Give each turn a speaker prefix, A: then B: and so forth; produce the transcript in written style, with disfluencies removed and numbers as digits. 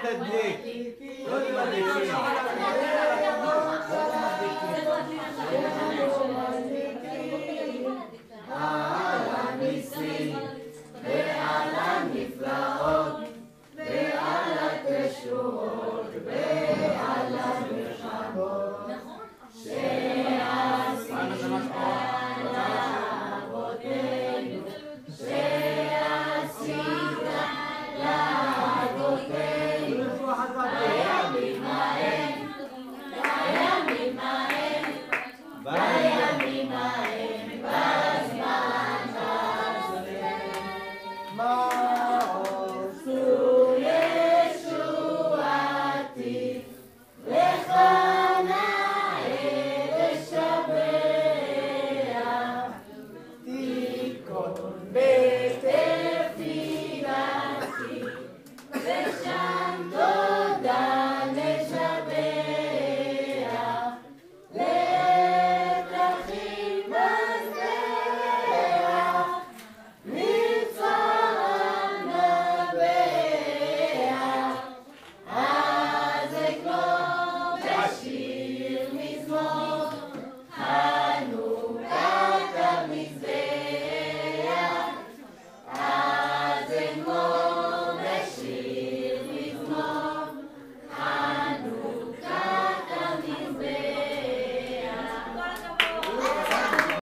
A: תדליק. לא מדליקים. על הניסים ועל הנפלאות ועל התשועות ועל המלחמות שעשית לאבותינו, שעשית לאבותינו בימים ההם, בימים ההם, בימים ההם, בזמן הזה. מה עשו ישועתי לך נאה לשבח, תיכון בתפילתי ושם תודה לשבח, לקחים בזבח מצרים נבח, אז אקלום בשיר מזמור